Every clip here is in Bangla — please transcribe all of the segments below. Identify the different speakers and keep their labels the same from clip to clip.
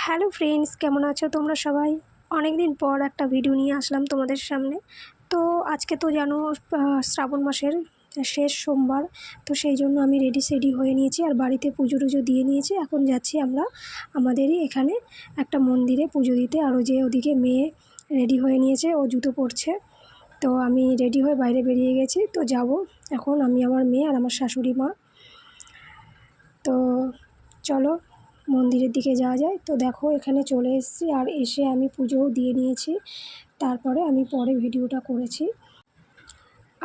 Speaker 1: হ্যালো ফ্রেন্ডস, কেমন আছো তোমরা সবাই? অনেক দিন পর একটা ভিডিও নিয়ে আসলাম তোমাদের সামনে। তো আজকে তো জানো শ্রাবণ মাসের শেষ সোমবার। তো সেই জন্য আমি রেডি হয়ে নিয়েছি আর বাড়িতে পুজো টুজো দিয়ে নিয়েছি। এখন যাচ্ছি আমরা আমাদেরই এখানে একটা মন্দিরে পুজো দিতে। আর যে ওদিকে মেয়ে রেডি হয়ে নিয়েছে, ও জুতো পরছে। তো আমি রেডি হয়ে বাইরে বেরিয়ে গেছি। তো যাব এখন আমি, আমার মেয়ে আর আমার শাশুড়ি মা। তো চলো মন্দিরের দিকে যাওয়া যায়। তো দেখো এখানে চলে এসেছি, আর এসে আমি পুজোও দিয়ে নিয়েছি। তারপরে আমি পরে ভিডিওটা করেছি।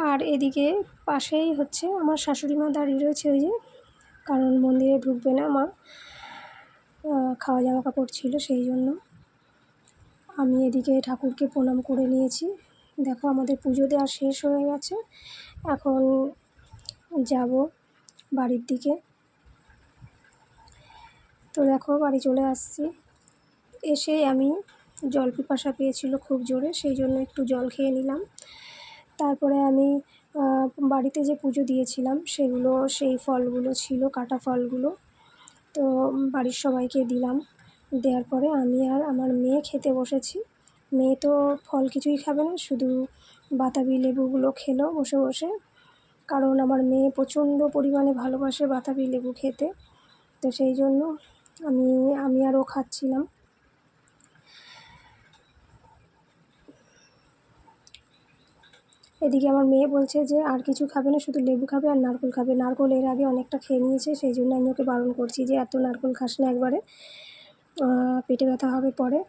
Speaker 1: আর এদিকে পাশেই হচ্ছে আমার শাশুড়ি মা দাঁড়িয়ে রয়েছে, ওই যে, কারণ মন্দিরে ঢুকবে না মা, খাওয়া জামা কাপড় ছিল, সেই জন্য আমি এদিকে ঠাকুরকে প্রণাম করে নিয়েছি। দেখো আমাদের পুজো দেওয়া শেষ হয়ে গেছে, এখন যাব বাড়ির দিকে। তো দেখো বাড়ি চলে আসছি। এসে আমি জল পিপাসা পেয়েছিল খুব জোরে, সেই জন্য একটু জল খেয়ে নিলাম। তারপরে আমি বাড়িতে যে পুজো দিয়েছিলাম সেগুলো, সেই ফলগুলো ছিল, কাটা ফলগুলো, তো বাড়ির সবাইকে দিলাম। দেওয়ার পরে আমি আর আমার মেয়ে খেতে বসেছি। মেয়ে তো ফল কিছুই খাবে না, শুধু বাতাবি লেবুগুলো খেলো বসে বসে, কারণ আমার মেয়ে প্রচণ্ড পরিমাণে ভালোবাসে বাতাবি লেবু খেতে। তো সেই জন্য আমি আরও খাচ্ছিলাম। এদিকে আমার মেয়ে বলছে যে আর কিছু খাবে না, শুধু লেবু খাবে আর নারকেল খাবে। নারকেল এর আগে অনেকটা খেয়ে নিয়েছে, সেই জন্য আমি ওকে বারণ করছি যে এত নারকেল খাস না একবারে, পেটে ব্যথা হবে পরে।